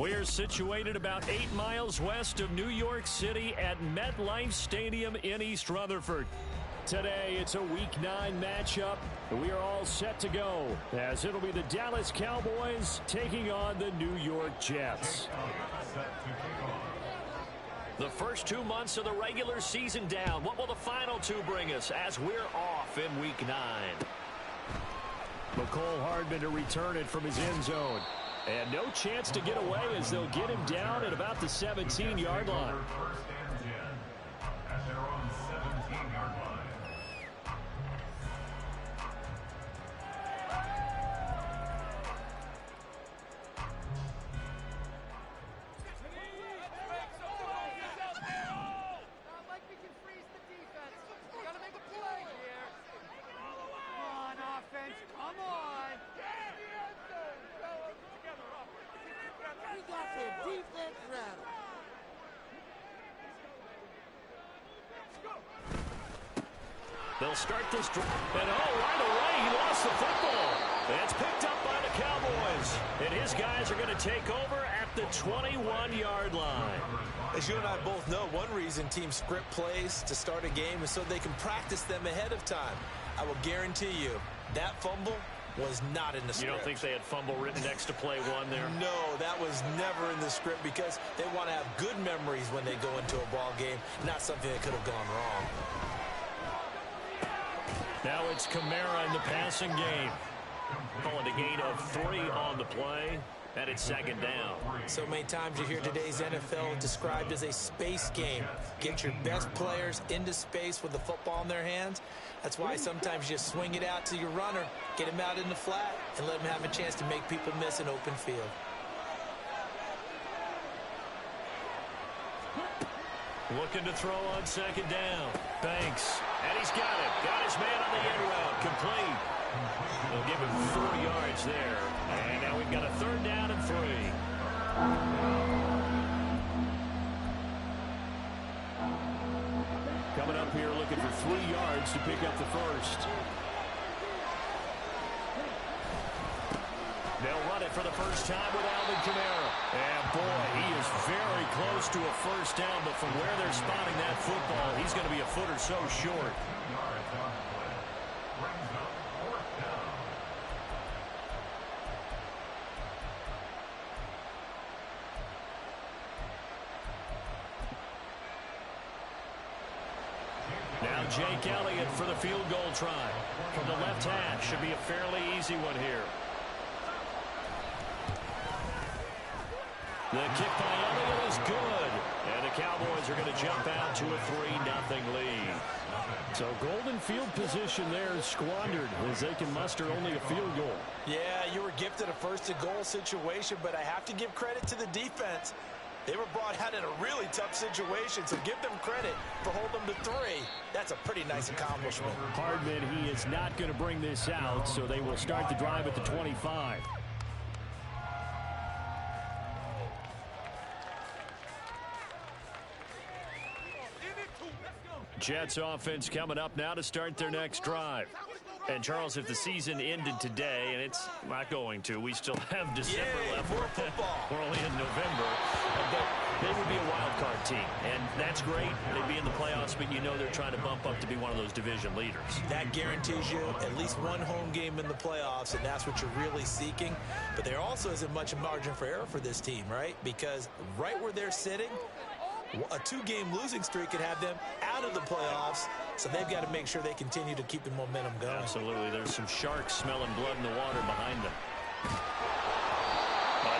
We're situated about 8 miles west of New York City at MetLife Stadium in East Rutherford. Today, it's a Week 9 matchup. We are all set to go, as it'll be the Dallas Cowboys taking on the New York Jets. The first 2 months of the regular season down. What will the final 2 bring us as we're off in Week 9? Mecole Hardman to return it from his end zone. And no chance to get away as they'll get him down at about the 17-yard line. They'll start this drive. And right away, he lost the football. It's picked up by the Cowboys. And his guys are going to take over at the 21-yard line. As you and I both know, one reason teams script plays to start a game is so they can practice them ahead of time. I will guarantee you that fumble was not in the script. You don't think they had fumble written next to play one there? No, that was never in the script because they want to have good memories when they go into a ball game, not something that could have gone wrong. Now it's Kamara in the passing game. Calling a gain of 3 on the play, and it's second down. So many times you hear today's NFL described as a space game. Get your best players into space with the football in their hands. That's why sometimes you just swing it out to your runner, get him out in the flat, and let him have a chance to make people miss an open field. Looking to throw on second down. Banks. And he's got it. Got his man on the end route. Complete. They'll give him 4 yards there. And now we've got a 3rd down and 3. Coming up here looking for 3 yards to pick up the first. They'll run it for the first time with Alvin Kamara. And boy, he is very close to a first down, but from where they're spotting that football, he's going to be a foot or so short. Now Jake Elliott for the field goal try. From the left hash, should be a fairly easy one here. The kick by Elliott is good. And the Cowboys are going to jump out to a 3-0 lead. So golden field position there is squandered as they can muster only a field goal. Yeah, you were gifted a first-and-goal situation, but I have to give credit to the defense. They were brought out in a really tough situation, so give them credit for holding them to 3. That's a pretty nice accomplishment. Hardman, he is not going to bring this out, so they will start the drive at the 25. Jets offense coming up now to start their next drive. And, Charles, if the season ended today, and it's not going to, we still have December left. More football. We're only in November. But they would be a wild card team. And that's great. They'd be in the playoffs, but you know they're trying to bump up to be one of those division leaders. That guarantees you at least one home game in the playoffs, and that's what you're really seeking. But there also isn't much margin for error for this team, right? Because right where they're sitting, a 2-game losing streak could have them out of the playoffs, so they've got to make sure they continue to keep the momentum going. Absolutely. There's some sharks smelling blood in the water behind them.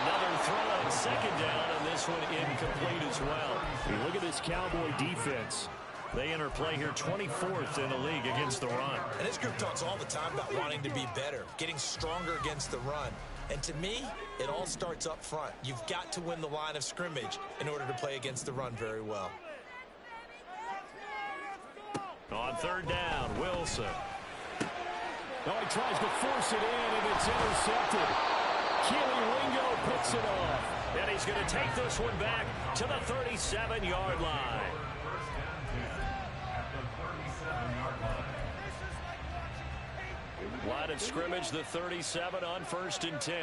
Another throw on second down, and this one incomplete as well. You look at this Cowboy defense. They enter play here 24th in the league against the run. And this group talks all the time about wanting to be better, getting stronger against the run. And to me, it all starts up front. You've got to win the line of scrimmage in order to play against the run very well. On 3rd down, Wilson. Oh, he tries to force it in, and it's intercepted. Keely Ringo picks it off. And he's going to take this one back to the 37-yard line. Line of scrimmage, the 37 on 1st and 10.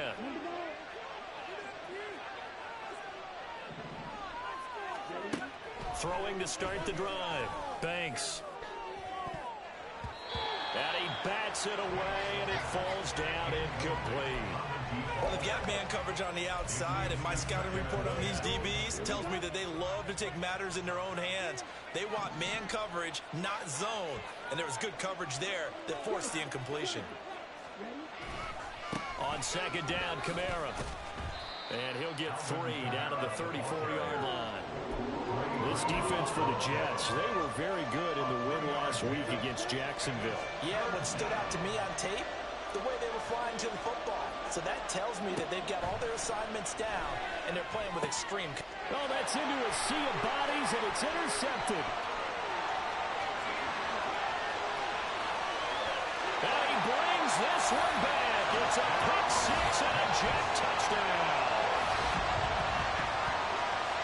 throwing to start the drive. Banks. And he bats it away, and it falls down incomplete. Well, they've got man coverage on the outside, and my scouting report on these DBs tells me that they love to take matters in their own hands. They want man coverage, not zone. And there was good coverage there that forced the incompletion. On second down, Kamara. And he'll get 3 down to the 34-yard line. This defense for the Jets, they were very good in the win last week against Jacksonville. Yeah, what stood out to me on tape, the way they were flying to the football. So that tells me that they've got all their assignments down, and they're playing with extreme. Oh, that's into a sea of bodies, and it's intercepted. And he brings this one back. It's a pick six and a Jet touchdown.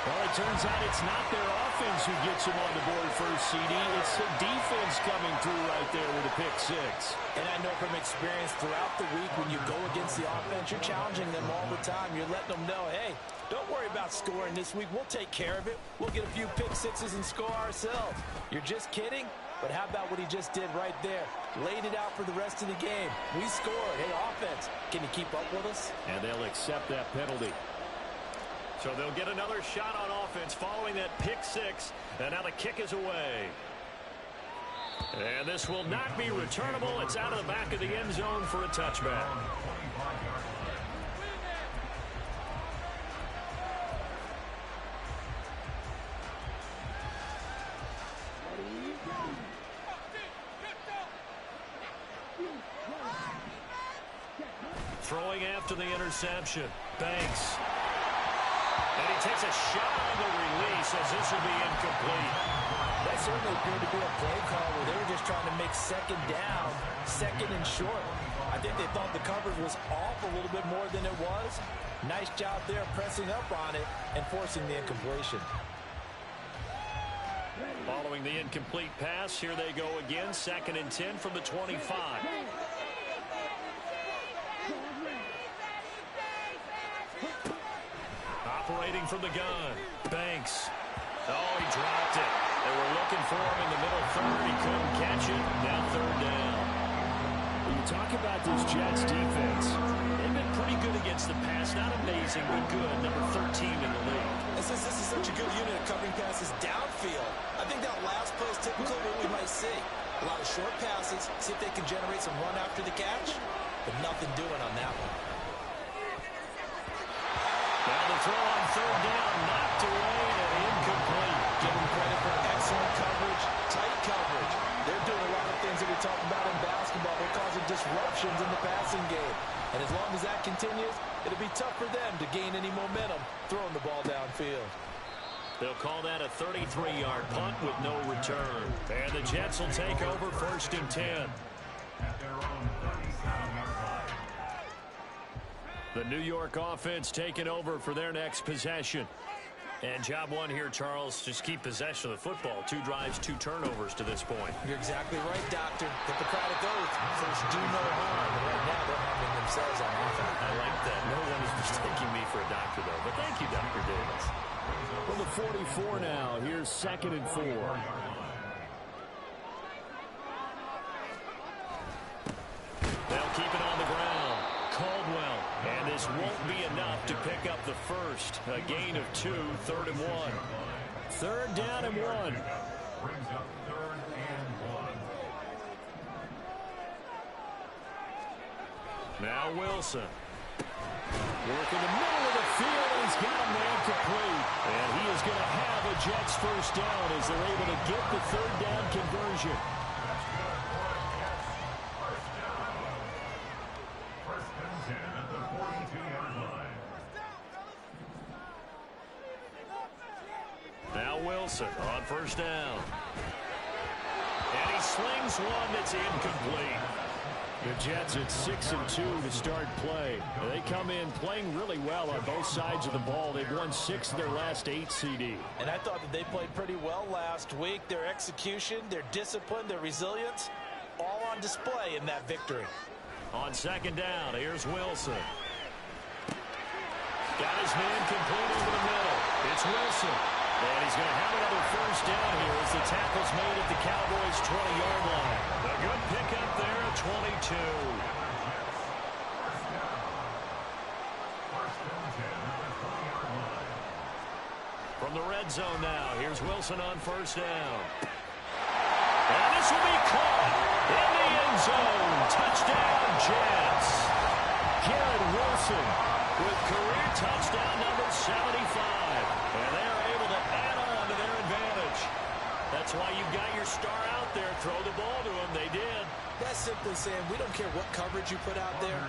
Well, it turns out it's not their offense who gets them on the board first, CD. It's the defense coming through right there with a pick six. And I know from experience throughout the week when you go against the offense, you're challenging them all the time. You're letting them know, hey, don't worry about scoring this week. We'll take care of it. We'll get a few pick sixes and score ourselves. You're just kidding? But how about what he just did right there? Laid it out for the rest of the game. We scored. Hey, offense, can you keep up with us? And they'll accept that penalty. So they'll get another shot on offense following that pick six. And now the kick is away. And this will not be returnable. It's out of the back of the end zone for a touchback. Throwing after the interception. Banks. And he takes a shot on the release as this will be incomplete. That certainly appeared to be a play call where they were just trying to make second down, second and short. I think they thought the coverage was off a little bit more than it was. Nice job there pressing up on it and forcing the incompletion. Following the incomplete pass, here they go again. 2nd and 10 from the 25. Operating from the gun. Banks. Oh, he dropped it. They were looking for him in the middle third. He couldn't catch it. Now 3rd down. When you talk about this Jets defense, they've been pretty good against the pass. Not amazing, but good. Number 13 in the league. Since this is such a good unit of covering passes downfield, I think that last play is typically what we might see. A lot of short passes, see if they can generate some run after the catch, but nothing doing on that one. Now the throw on 3rd down, knocked away and incomplete. Give them credit for excellent coverage, tight coverage. They're doing a lot of things that we talk about in basketball. They're causing disruptions in the passing game. And as long as that continues, it'll be tough for them to gain any momentum throwing the ball downfield. They'll call that a 33-yard punt with no return. And the Jets will take over 1st and 10. The New York offense taking over for their next possession. And job one here, Charles, just keep possession of the football. 2 drives, 2 turnovers to this point. You're exactly right, Doctor. Hippocratic oath. First, do no harm. Right now, they're harming themselves on offense. I like that. No one is mistaking me for a doctor, though. But thank you, Dr. Davis. From the 44 now, here's 2nd and 4. They'll keep it on the ground. Caldwell. And this won't be enough to pick up the first. A gain of 2, 3rd and 1. 3rd down and 1. Now Wilson. Working the middle of the field. He's got a man complete. And he is going to have a Jets first down as they're able to get the 3rd down conversion. Now Wilson on 1st down. And he slings one that's incomplete. The Jets at 6 and 2 to start play. They come in playing really well on both sides of the ball. They've won 6 of their last 8, CD. And I thought that they played pretty well last week. Their execution, their discipline, their resilience, all on display in that victory. On 2nd down, here's Wilson. Got his man complete over the middle. It's Wilson. And he's going to have another first down here as the tackle's made at the Cowboys' 20-yard line. A good pickup there at 22. From the red zone now, here's Wilson on first down. And this will be caught in the end zone. Touchdown, Jets. Garrett Wilson with career touchdown number 75. And they're able to add on to their advantage. That's why you've got your star out there. Throw the ball to him. They did. That's simply saying we don't care what coverage you put out there.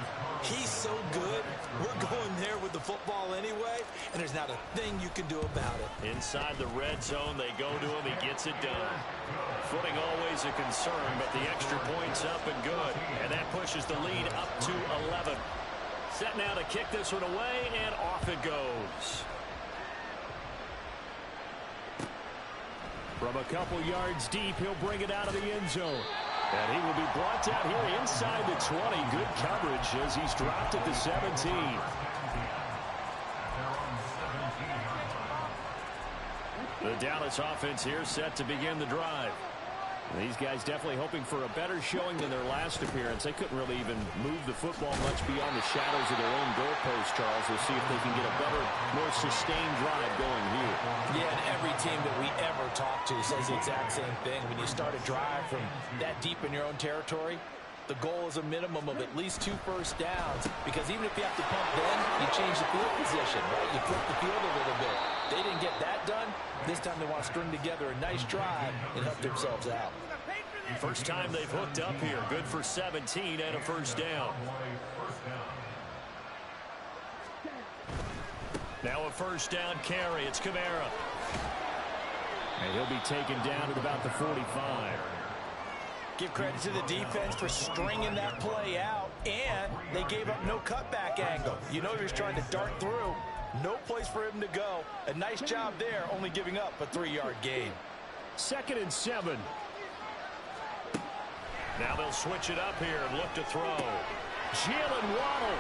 He's so good. We're going there with the football anyway, and there's not a thing you can do about it. Inside the red zone, they go to him. He gets it done. Footing always a concern, but the extra point's up and good. And that pushes the lead up to 11. Set now to kick this one away, and off it goes. From a couple yards deep, he'll bring it out of the end zone. And he will be brought down here inside the 20. Good coverage as he's dropped at the 17. The Dallas offense here set to begin the drive. These guys definitely hoping for a better showing than their last appearance. They couldn't really even move the football much beyond the shadows of their own goalpost, Charles. We'll see if they can get a better, more sustained drive going here. Yeah, and every team that we ever talk to says the exact same thing. When you start a drive from that deep in your own territory, the goal is a minimum of at least 2 first downs, because even if you have to pump then, you change the field position, right? You flip the field a little bit. They didn't get that done. This time they want to string together a nice drive and help themselves out. First time they've hooked up here. Good for 17 and a first down. Now a first down carry. It's Kamara. And he'll be taken down at about the 45. Give credit to the defense for stringing that play out, and they gave up no cutback angle. You know he was trying to dart through. No place for him to go. A nice job there, only giving up a 3-yard gain. 2nd and 7. Now they'll switch it up here and look to throw. Jalen Waddle.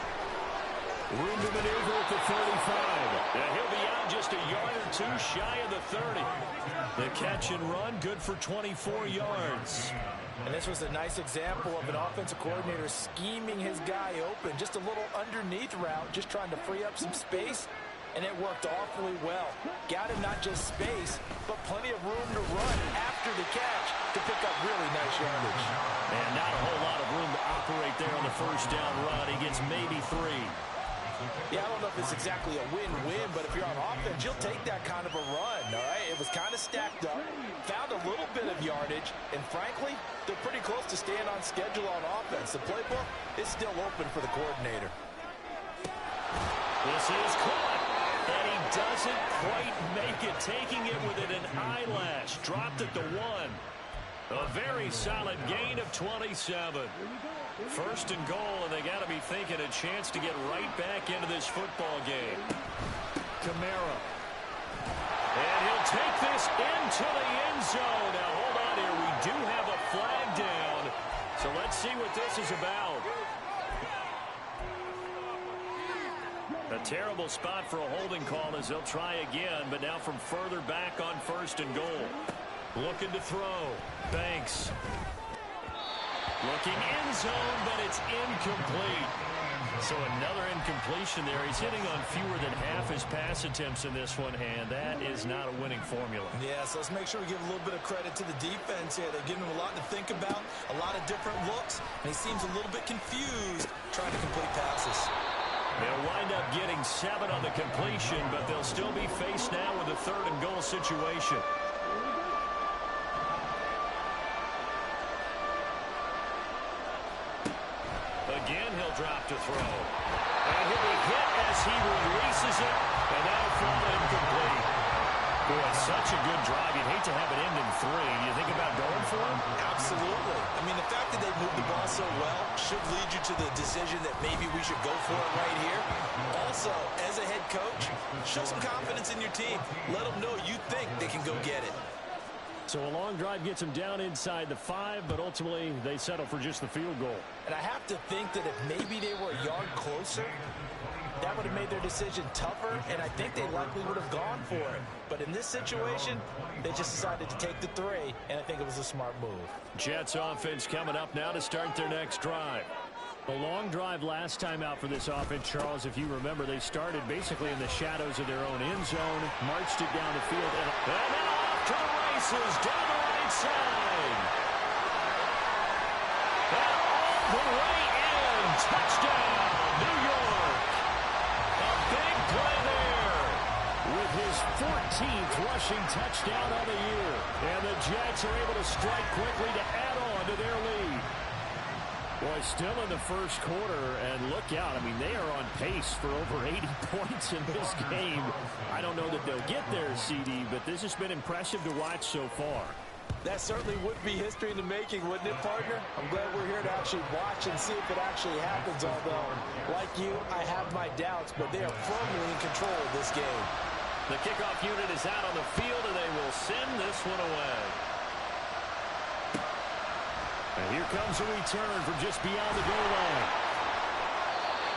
Room to maneuver at the 35. And he'll be out just a yard or two shy of the 30. The catch and run, good for 24 yards. And this was a nice example of an offensive coordinator scheming his guy open. Just a little underneath route, just trying to free up some space. And it worked awfully well. Got him not just space, but plenty of room to run after the catch to pick up really nice yardage. And not a whole lot of room to operate there on the first down run. He gets maybe 3. Yeah, I don't know if it's exactly a win-win, but if you're on offense, you'll take that kind of a run, all right? It was kind of stacked up, found a little bit of yardage, and frankly, they're pretty close to staying on schedule on offense. The playbook is still open for the coordinator. This is caught, and he doesn't quite make it, taking it within an eyelash. Dropped at the 1. A very solid gain of 27. First and goal, and they got to be thinking a chance to get right back into this football game. Kamara. And he'll take this into the end zone. Now, hold on here. We do have a flag down. So let's see what this is about. A terrible spot for a holding call as they'll try again, but now from further back on first and goal. Looking to throw. Banks. Looking end zone, but it's incomplete. So another incompletion there. He's hitting on fewer than half his pass attempts in this one, and that is not a winning formula. Yeah, so let's make sure we give a little bit of credit to the defense here. They're giving him a lot to think about, a lot of different looks, and he seems a little bit confused trying to complete passes. They'll wind up getting 7 on the completion, but they'll still be faced now with a 3rd and goal situation. Again, he'll drop to throw. And he'll be hit as he releases it, and that'll fall incomplete. Boy, such a good drive. You'd hate to have it end in 3. You think about going for him? Absolutely. I mean, the fact that they moved the ball so well should lead you to the decision that maybe we should go for it right here. Also, as a head coach, show some confidence in your team. Let them know you think they can go get it. So a long drive gets them down inside the 5, but ultimately they settle for just the field goal. And I have to think that if maybe they were a yard closer, that would have made their decision tougher, and I think they likely would have gone for it. But in this situation, they just decided to take the 3, and I think it was a smart move. Jets offense coming up now to start their next drive. A long drive last time out for this offense, Charles. If you remember, they started basically in the shadows of their own end zone, marched it down the field, and now off to the races down the right side. And all the way in. Touchdown, New York. A big play there with his 14th rushing touchdown of the year. And the Jets are able to strike quickly to add on to their lead. Boy, still in the first quarter, and look out. I mean, they are on pace for over 80 points in this game. I don't know that they'll get there, CD, but this has been impressive to watch so far. That certainly would be history in the making, wouldn't it, partner? I'm glad we're here to actually watch and see if it actually happens, although, like you, I have my doubts, but they are firmly in control of this game. The kickoff unit is out on the field, and they will send this one away. And here comes a return from just beyond the goal line.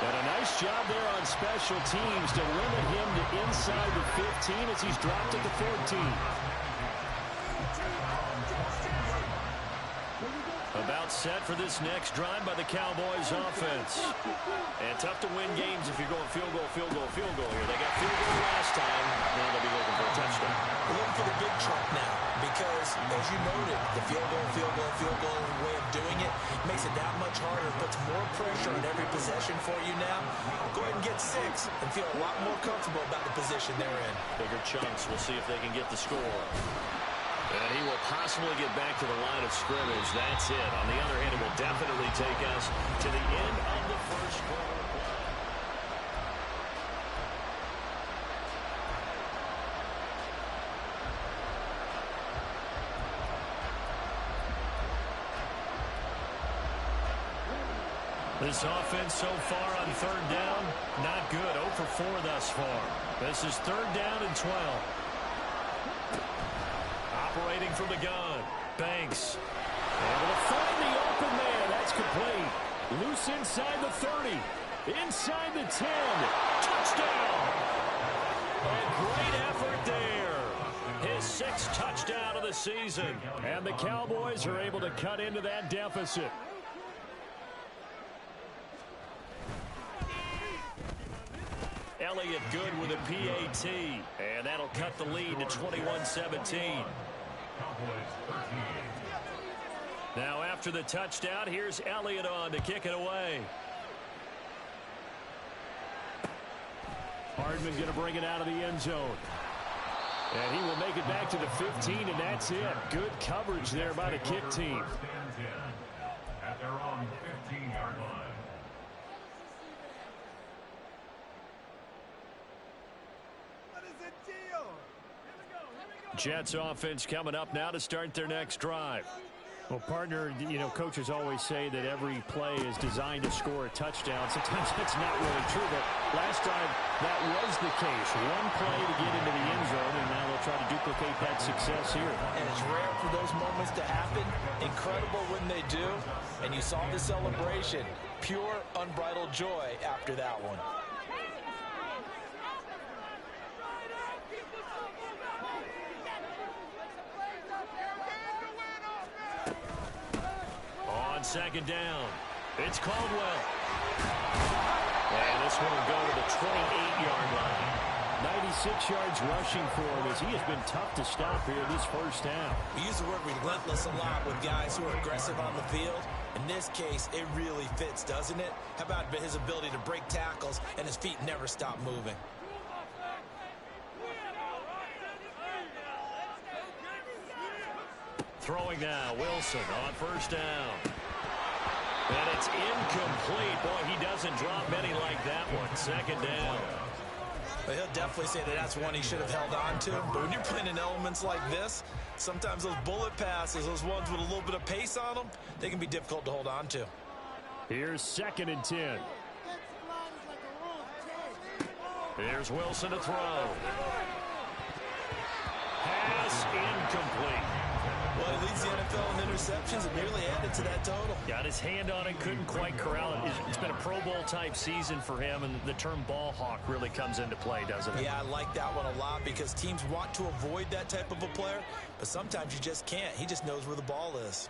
And a nice job there on special teams to limit him to inside the 15 as he's dropped at the 14. About set for this next drive by the Cowboys offense. And tough to win games if you're going field goal, field goal, field goal here. They got field goal last time. Now they'll be looking for a touchdown. We're looking for the big truck now because, as you noted, the field goal way of doing it makes it that much harder, puts more pressure on every possession for you now. Go ahead and get 6 and feel a lot more comfortable about the position they're in. Bigger chunks. We'll see if they can get the score. And he will possibly get back to the line of scrimmage. That's it. On the other hand, it will definitely take us to the end of the first quarter. This offense so far on third down, not good. 0 for 4 thus far. This is third down and 12. Operating from the gun, Banks. Able to find the open man. That's complete. Loose inside the 30. Inside the 10. Touchdown. A great effort there. His 6th touchdown of the season. And the Cowboys are able to cut into that deficit. Elliott good with a PAT. And that'll cut the lead to 21-17. Now after the touchdown, here's Elliott on to kick it away. Hardman going to bring it out of the end zone. And he will make it back to the 15, and that's it. Good coverage there by the kick team. At their own 15-yard line. Jets offense coming up now to start their next drive. Well, partner, you know, coaches always say that every play is designed to score a touchdown. Sometimes that's not really true, but last drive that was the case. One play to get into the end zone, and now they'll try to duplicate that success here. And it's rare for those moments to happen. Incredible when they do. And you saw the celebration. Pure, unbridled joy after that one. On second down, it's Caldwell. And this one will go to the 28-yard line. 96 yards rushing for him as he has been tough to stop here this first half. We use the word relentless a lot with guys who are aggressive on the field. In this case, it really fits, doesn't it? How about his ability to break tackles and his feet never stop moving? Throwing now, Wilson on first down. And it's incomplete. Boy, he doesn't drop many like that one. Second down. Well, he'll definitely say that that's one he should have held on to. But when you're playing in elements like this, sometimes those bullet passes, those ones with a little bit of pace on them, they can be difficult to hold on to. Here's 2nd and 10. Here's Wilson to throw. Pass incomplete. Well, he leads the NFL in interceptions and nearly added to that total. Got his hand on it, couldn't quite corral it. It's been a Pro Bowl type season for him, and the term ball hawk really comes into play, doesn't it? Yeah, I like that one a lot because teams want to avoid that type of a player, but sometimes you just can't. He just knows where the ball is.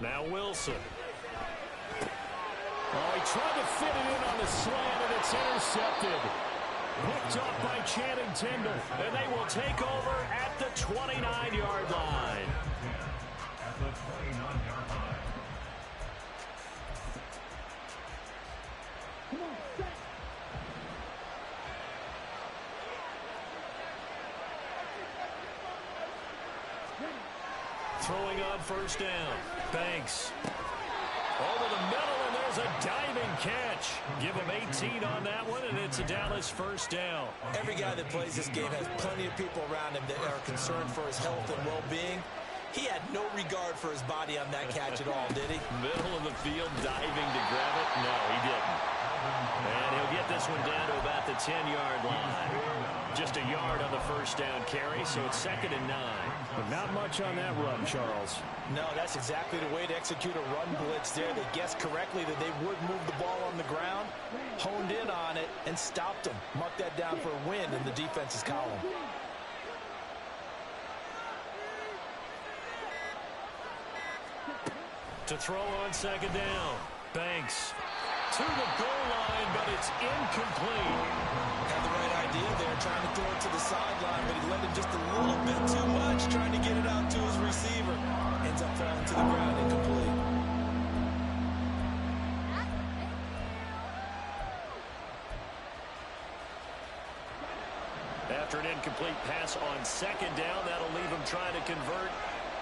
Now Wilson. Oh, he tried to fit it in on the slant, and it's intercepted. Picked up by Channing Tindall, and they will take over at the 29-yard line. At the 29-yard line. Throwing on first down. Banks. Over the middle, and there's a diving catch. Give him 18 on that one, and it's a Dallas first down. Every guy that plays this game has plenty of people around him that are concerned for his health and well-being. He had no regard for his body on that catch at all, did he? Middle of the field, diving to grab it. No, he didn't. And he'll get this one down to about the 10-yard line. Just a yard on the first down carry, so it's 2nd and 9. But not much on that run, Charles. No, that's exactly the way to execute a run blitz there. They guessed correctly that they would move the ball on the ground, honed in on it, and stopped them. Mark that down for a win in the defense's column. To throw on 2nd down. Banks to the goal line, but it's incomplete. Had the right idea there, trying to throw it to the sideline, but he let it just a little bit too much, trying to get it out to his receiver. Ends up falling to the ground, incomplete. After an incomplete pass on 2nd down, that'll leave him trying to convert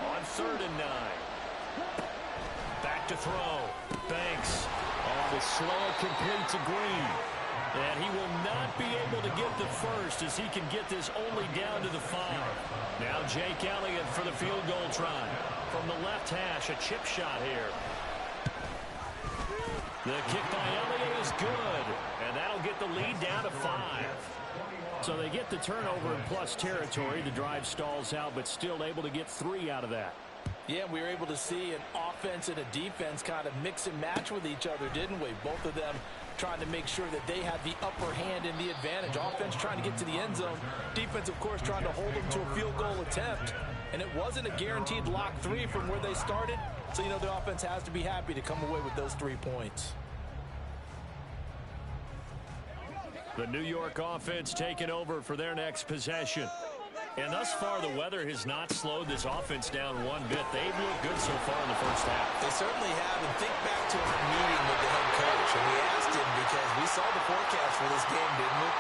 on 3rd and 9. Back to throw. Banks. Oh, the slow complete to Green. And he will not be able to get the first as he can get this only down to the 5. Now Jake Elliott for the field goal try. From the left hash, a chip shot here. The kick by Elliott is good. And that'll get the lead down to 5. So they get the turnover in plus territory. The drive stalls out, but still able to get 3 out of that. Yeah, we were able to see an offense and a defense kind of mix and match with each other, didn't we? Both of them trying to make sure that they had the upper hand and the advantage. Offense trying to get to the end zone. Defense, of course, trying to hold them to a field goal attempt. And it wasn't a guaranteed lock 3 from where they started. So, you know, the offense has to be happy to come away with those 3 points. The New York offense taking over for their next possession. And thus far, the weather has not slowed this offense down one bit. They've looked good so far in the first half. They certainly have. And think back to our meeting with the head coach. And we asked him because we saw the forecast for this game, didn't we?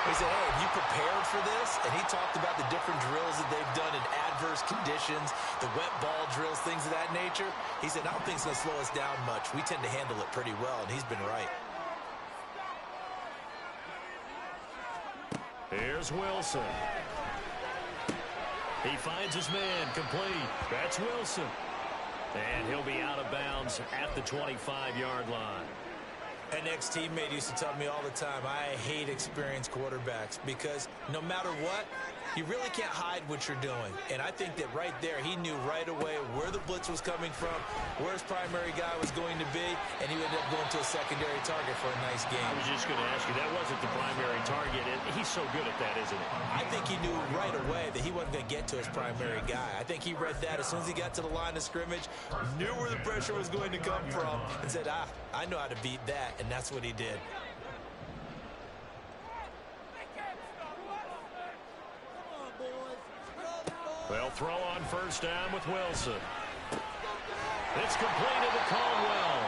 We said, hey, have you prepared for this? And he talked about the different drills that they've done in adverse conditions, the wet ball drills, things of that nature. He said, I don't think it's going to slow us down much. We tend to handle it pretty well, and he's been right. Here's Wilson. He finds his man, complete. That's Wilson. And he'll be out of bounds at the 25-yard line. An ex-teammate used to tell me all the time, I hate experienced quarterbacks because no matter what, you really can't hide what you're doing. And I think that right there, he knew right away where the blitz was coming from, where his primary guy was going to be, and he ended up going to a secondary target for a nice game. I was just going to ask you, that wasn't the primary target, and he's so good at that, isn't he? I think he knew right away that he wasn't going to get to his primary guy. I think he read that as soon as he got to the line of scrimmage, knew where the pressure was going to come from, and said, I know how to beat that, and that's what he did. They'll throw on first down with Wilson. It's completed to Caldwell.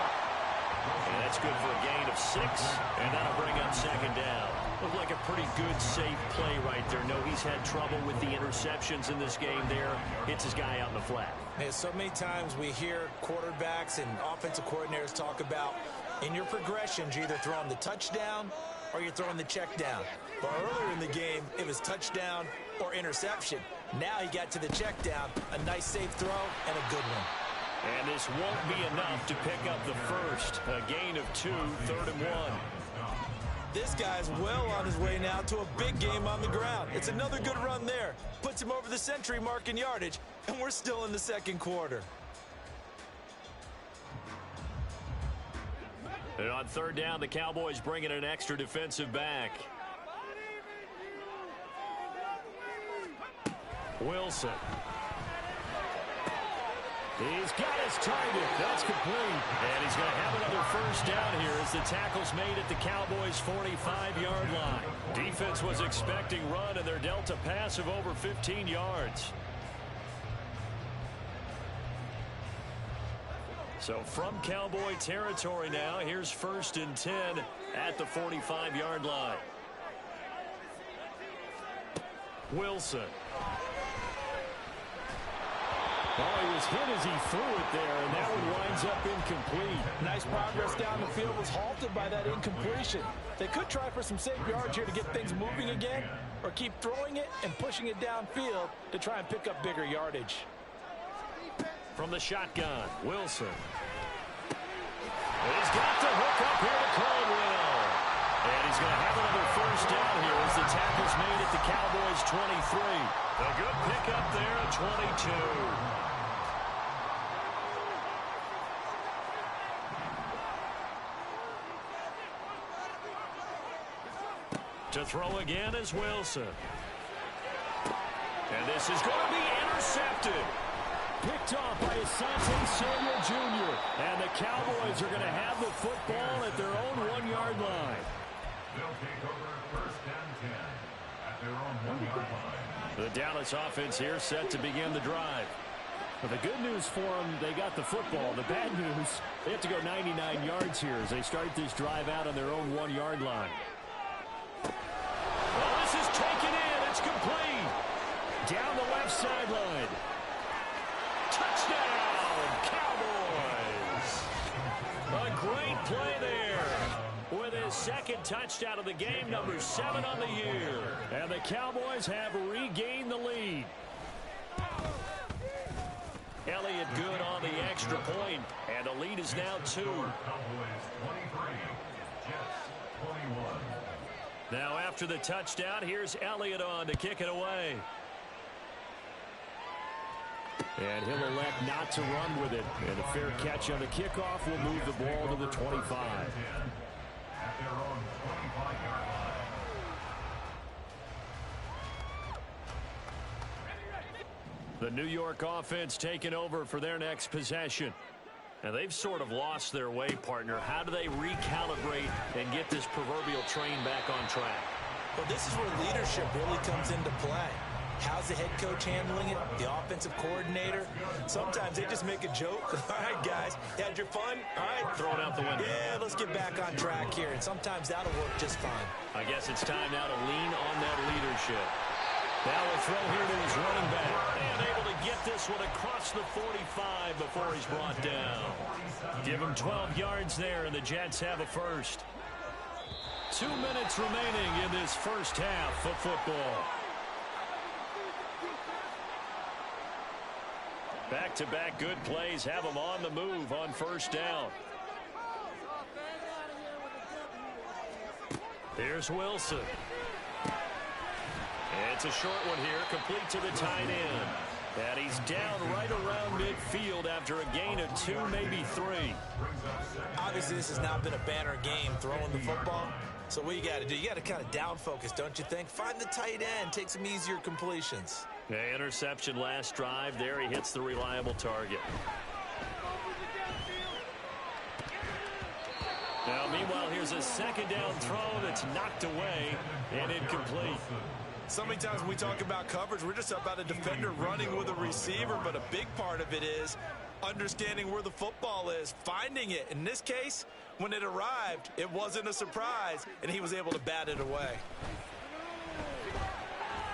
And that's good for a gain of 6, and that'll bring up 2nd down. Looked like a pretty good, safe play right there. No, he's had trouble with the interceptions in this game there. Hits his guy out in the flat. Man, so many times we hear quarterbacks and offensive coordinators talk about in your progressions, you're either throwing the touchdown or you're throwing the check down. But earlier in the game, it was touchdown or interception. Now he got to the check down, a nice safe throw, and a good one. And this won't be enough to pick up the first. A gain of 2, 3rd and 1. this guy's well on his way now to a big game on the ground. It's another good run there. Puts him over the century mark in yardage, and we're still in the second quarter. And on third down, the Cowboys bring in an extra defensive back. Wilson. He's got his target. That's complete. And he's going to have another first down here as the tackle's made at the Cowboys' 45-yard line. Defense was expecting run, and they're dealt a pass of over 15 yards. So from Cowboy territory now, here's 1st and 10 at the 45-yard line. Wilson. Oh, he was hit as he threw it there, and that one winds up incomplete. Nice progress down the field was halted by that incompletion. They could try for some safe yards here to get things moving again, or keep throwing it and pushing it downfield to try and pick up bigger yardage. From the shotgun, Wilson. He's got the hook up here to Caldwell. And he's going to have another first down here as the tackle's made at the Cowboys' 23. A good pickup there at 22. To throw again is Wilson. And this is going to be intercepted. Picked off by Asante Samuel Jr. And the Cowboys are going to have the football at their own 1-yard line. They'll take over 1st and 10 at their own 1-yard line. The Dallas offense here set to begin the drive. But the good news for them, they got the football. The bad news, they have to go 99 yards here as they start this drive out on their own 1-yard line. Well, this is taken in. It's complete. Down the left sideline. Touchdown, Cowboys. A great play there. With his second touchdown of the game, number 7 on the year. And the Cowboys have regained the lead. Elliott good on the extra point, and the lead is now 2. Cowboys 23, Jets 21. Now after the touchdown, here's Elliott on to kick it away. And he'll elect not to run with it. And a fair catch on the kickoff will move the ball to the 25. At their own 25-yard line. The New York offense taking over for their next possession. And they've sort of lost their way, partner. How do they recalibrate and get this proverbial train back on track? Well, this is where leadership really comes into play. How's the head coach handling it? The offensive coordinator? Sometimes they just make a joke. All right, guys, you had your fun? All right. Throw it out the window. Yeah, let's get back on track here. And sometimes that'll work just fine. I guess it's time now to lean on that leadership. Now a throw here to his running back. And able to get this one across the 45 before he's brought down. Give him 12 yards there, and the Jets have a first. 2 minutes remaining in this first half of football. Back-to-back good plays have them on the move on first down. Here's Wilson. It's a short one here, complete to the tight end. And he's down right around midfield after a gain of 2, maybe 3. Obviously, this has not been a banner game throwing the football. So what you got to do, you got to kind of down focus, don't you think? Find the tight end, take some easier completions. Yeah, interception last drive. There he hits the reliable target. Now, meanwhile, here's a second down throw that's knocked away and incomplete. So many times when we talk about coverage, we're just about a defender running with a receiver, but a big part of it is understanding where the football is, finding it. In this case, when it arrived, it wasn't a surprise, and he was able to bat it away.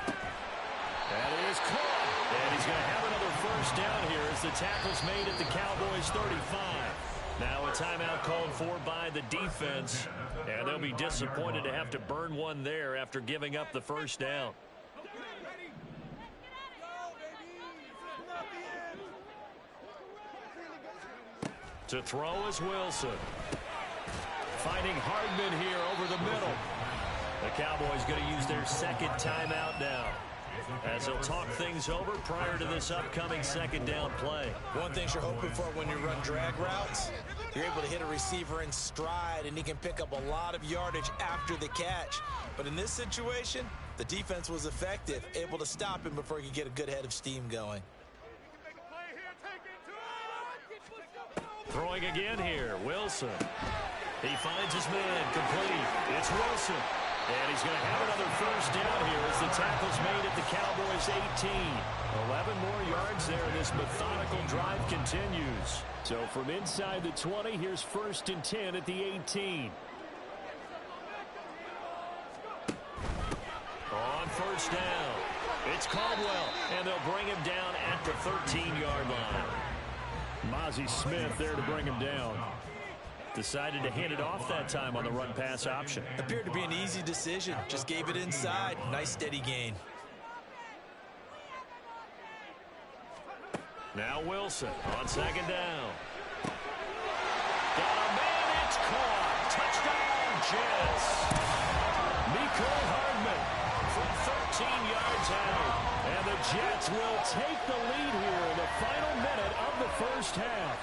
That is caught. And he's going to have another first down here as the tackle's made at the Cowboys' 35. Now a timeout called for by the defense, and they'll be disappointed to have to burn one there after giving up the first down. To throw is Wilson. finding Hardman here over the middle. The Cowboys going to use their second timeout now, as they'll talk things over prior to this upcoming second down play. One thing you're hoping for when you run drag routes, you're able to hit a receiver in stride, and he can pick up a lot of yardage after the catch. But in this situation, the defense was effective, able to stop him before he could get a good head of steam going. Throwing again here, Wilson. He finds his man, complete. It's Wilson. And he's going to have another first down here as the tackle's made at the Cowboys' 18. 11 more yards there, and this methodical drive continues. So from inside the 20, here's 1st and 10 at the 18. On first down, it's Caldwell, and they'll bring him down at the 13-yard line. Mozzie Smith there to bring him down. Decided to hand it off that time on the run-pass option. Appeared to be an easy decision. Just gave it inside. Nice steady gain. Now Wilson on second down. Got a man, it's caught. Touchdown, Jets. Mecole Hardman from 13 yards out. And the Jets will take the lead here in the final minute of the first half.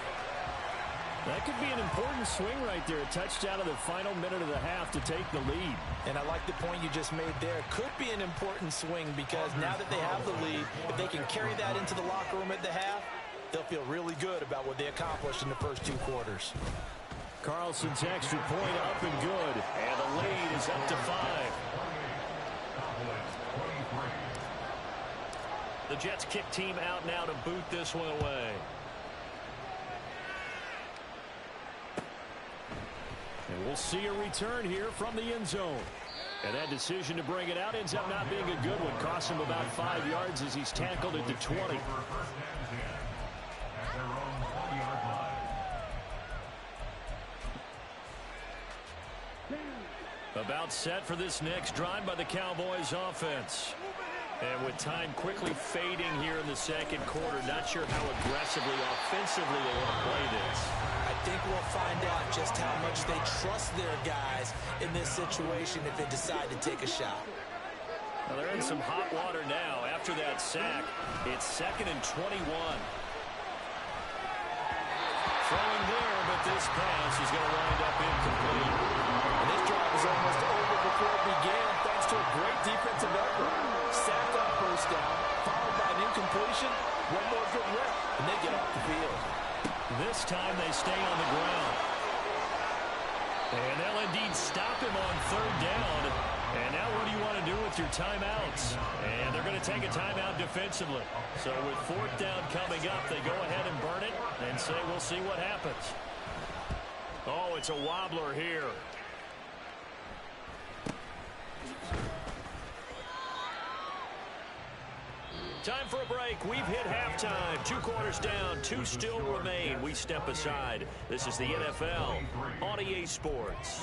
That could be an important swing right there. A touchdown in the final minute of the half to take the lead. And I like the point you just made there. Could be an important swing because now that they have the lead, if they can carry that into the locker room at the half, they'll feel really good about what they accomplished in the first 2 quarters. Carlson's extra point up and good. And the lead is up to 5. The Jets kick team out now to boot this one away. And we'll see a return here from the end zone. And that decision to bring it out ends up not being a good one. Costs him about 5 yards as he's tackled at the 20. About set for this next drive by the Cowboys offense. And with time quickly fading here in the second quarter, not sure how aggressively, offensively they want to play this. I think we'll find out just how much they trust their guys in this situation if they decide to take a shot. Well, they're in some hot water now. After that sack, it's 2nd and 21. Throwing there, but this pass is going to wind up incomplete. And this drive was almost over before it began thanks to a great defensive effort. Sacked on first down, followed by an incompletion. One more good rep, and they get off the field. This time they stay on the ground. And they'll indeed stop him on 3rd down. And now what do you want to do with your timeouts? And they're going to take a timeout defensively. So with 4th down coming up, they go ahead and burn it and say we'll see what happens. Oh, it's a wobbler here. Time for a break. We've hit halftime. 2 quarters down. 2 still remain. We step aside. This is the NFL on EA Sports.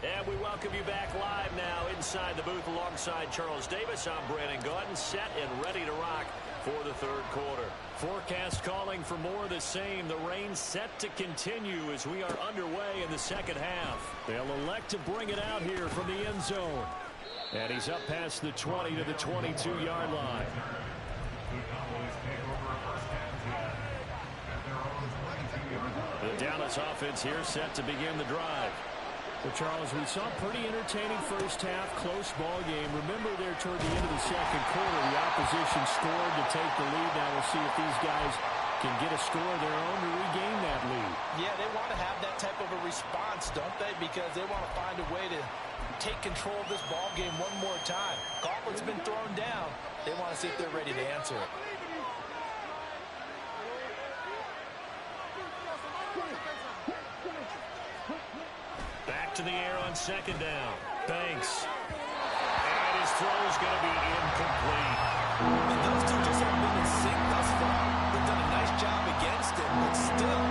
And we welcome you back live now inside the booth alongside Charles Davis. I'm Brandon Gaudin, set and ready to rock for the 3rd quarter. Forecast calling for more of the same. The rain set to continue as we are underway in the second half. They'll elect to bring it out here from the end zone. And he's up past the 20 to the 22-yard line. The Dallas offense here set to begin the drive. Well, Charles, we saw a pretty entertaining first half, close ball game. Remember there toward the end of the second quarter, the opposition scored to take the lead. Now we'll see if these guys can get a score of their own to regain that lead. Yeah, they want to have that type of a response, don't they? Because they want to find a way to take control of this ball game one more time. Gauntlet's been thrown down. They want to see if they're ready to answer it. Back to the air on second down. Banks. And his throw is going to be incomplete. And those two just haven't been in sync thus far. They've done a nice job against him, but still,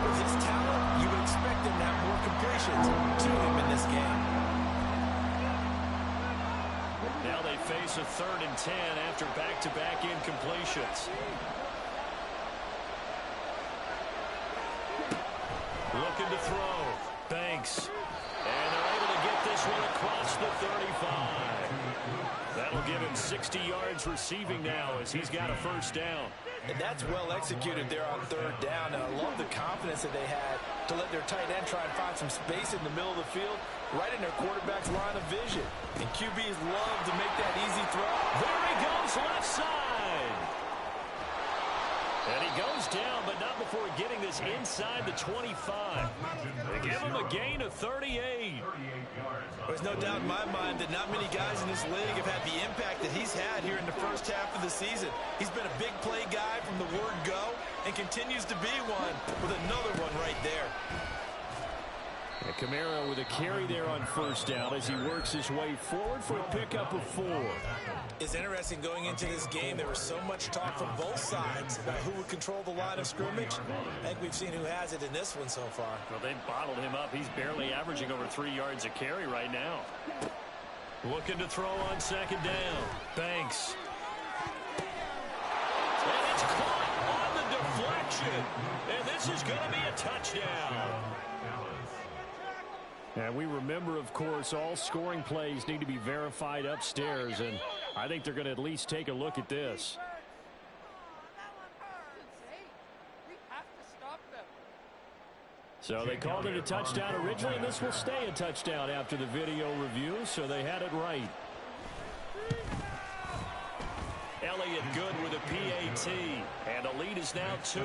with his talent, you would expect him to have more completions to him in this game. Now they face face a 3rd and 10 after back-to-back incompletions. Looking to throw. Banks. And they're able to get this one across the 35. That'll give him 60 yards receiving now as he's got a 1st down. And that's well executed there on 3rd down. And I love the confidence that they had to let their tight end try and find some space in the middle of the field, right in their quarterback's line of vision. And QBs love to make that easy throw. There he goes, left side. And he goes down, but not before getting this inside the 25. They give him a gain of 38. There's no doubt in my mind that not many guys in this league have had the impact that he's had here in the first half of the season. He's been a big play guy from the word go and continues to be one with another one right there. And Kamara with a carry there on 1st down as he works his way forward for a pickup of 4. It's interesting going into this game. There was so much talk from both sides about who would control the line of scrimmage. I think we've seen who has it in this one so far. Well, they've bottled him up. He's barely averaging over 3 yards a carry right now. Looking to throw on 2nd down. Banks. And it's caught on the deflection. And this is going to be a touchdown. And we remember, of course, all scoring plays need to be verified upstairs, and I think they're going to at least take a look at this. So they called it a touchdown originally, and this will stay a touchdown after the video review, so they had it right. Elliott good with a PAT, and the lead is now 2.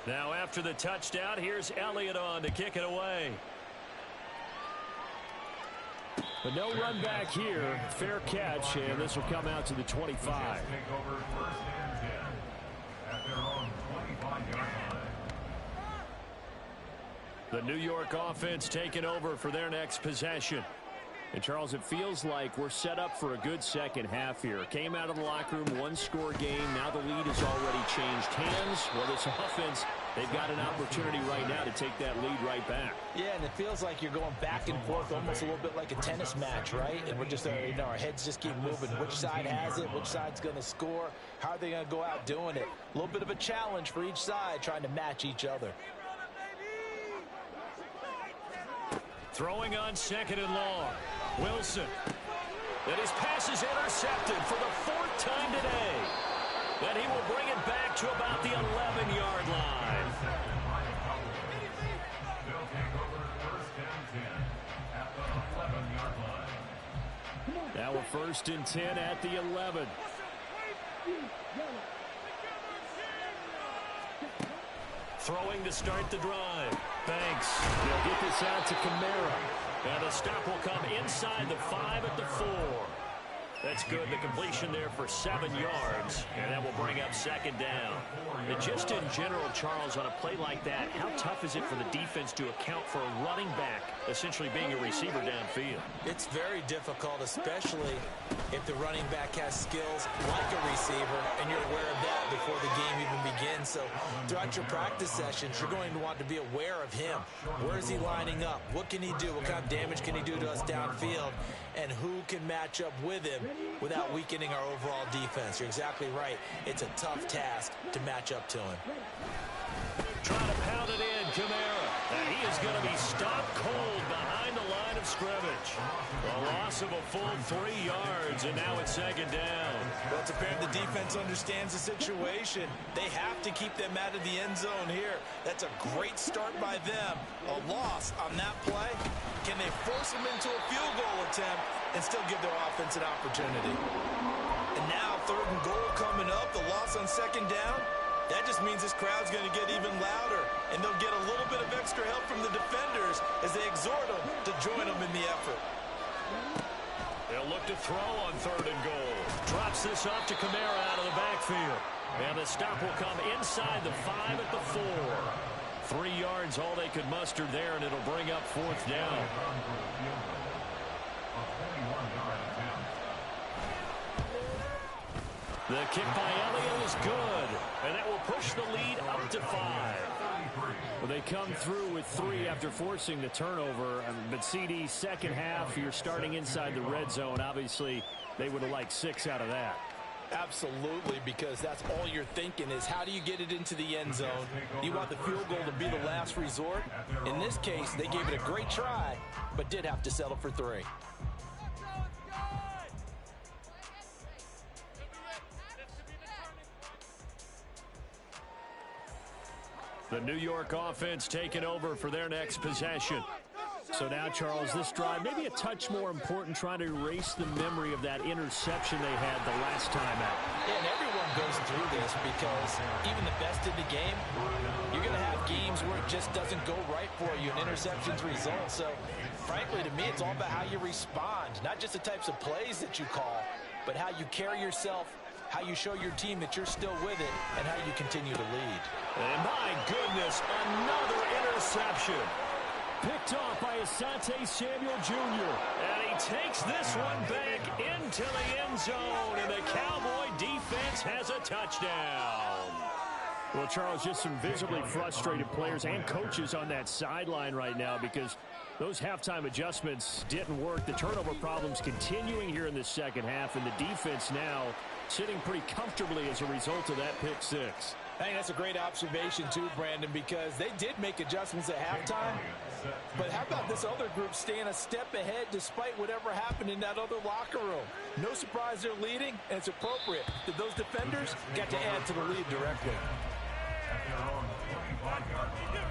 Now after the touchdown, here's Elliott on to kick it away. But no run back here. Fair catch, and this will come out to the 25. The New York offense taking over for their next possession. And, Charles, it feels like we're set up for a good second half here. Came out of the locker room, 1-score game. Now the lead has already changed hands. Well, this offense, they've got an opportunity right now to take that lead right back. Yeah, and it feels like you're going back and forth, almost a little bit like a tennis match, right? And we're just, our heads just keep moving. Which side has it? Which side's going to score? How are they going to go out doing it? A little bit of a challenge for each side, trying to match each other. Throwing on 2nd and long. Wilson. And his pass is intercepted for the 4th time today. And he will bring it back to about the 11-yard line. They'll take over 1st and 10 at the 11-yard line. Now a 1st and 10 at the 11. Throwing to start the drive. Banks. They'll get this out to Kamara. And the stop will come inside the 5 at the 4. That's good. The completion there for 7 yards. And that will bring up 2nd down. And just in general, Charles, on a play like that, how tough is it for the defense to account for a running back essentially being a receiver downfield? It's very difficult, especially if the running back has skills like a receiver, and you're aware of that before the game even begins. So throughout your practice sessions, you're going to want to be aware of him. Where is he lining up? What can he do? What kind of damage can he do to us downfield? And who can match up with him without weakening our overall defense? You're exactly right. It's a tough task to match up to him. Trying to pound it in, Kamara. And he is going to be stopped cold behind the line of scrimmage. A loss of a full 3 yards, and now it's 2nd down. Well, it's apparent the defense understands the situation. They have to keep them out of the end zone here. That's a great start by them. A loss on that play. Can they force them into a field goal attempt and still give their offense an opportunity? And now 3rd and goal coming up. The loss on 2nd down. That just means this crowd's going to get even louder, and they'll get a little bit of extra help from the defenders as they exhort them to join them in the effort. They'll look to throw on 3rd and goal. Drops this off to Kamara out of the backfield. And the stop will come inside the 5 at the 4. 3 yards, all they could muster there, and it'll bring up 4th down. The kick by Elliott is good, and that will push the lead up to 5. Well, they come through with 3 after forcing the turnover. But CD, second half, you're starting inside the red zone. Obviously, they would have liked 6 out of that. Absolutely, because that's all you're thinking is how do you get it into the end zone? You want the field goal to be the last resort. In this case, they gave it a great try, but did have to settle for 3. The New York offense taking over for their next possession. So now, Charles, this drive maybe a touch more important, trying to erase the memory of that interception they had the last time out. Yeah, and everyone goes through this because even the best in the game, you're going to have games where it just doesn't go right for you, and interceptions result. So, frankly, to me, it's all about how you respond, not just the types of plays that you call, but how you carry yourself, how you show your team that you're still with it, and how you continue to lead. And my goodness, another interception. Picked off by Asante Samuel Jr. And he takes this one back into the end zone. And the Cowboy defense has a touchdown. Well, Charles, just some visibly frustrated players and coaches on that sideline right now because those halftime adjustments didn't work. The turnover problems continuing here in the second half. And the defense now sitting pretty comfortably as a result of that pick 6. I think that's a great observation, too, Brandon, because they did make adjustments at halftime. But how about this other group staying a step ahead despite whatever happened in that other locker room? No surprise they're leading, and it's appropriate that those defenders got to add to the lead directly. At their own 25-yard line.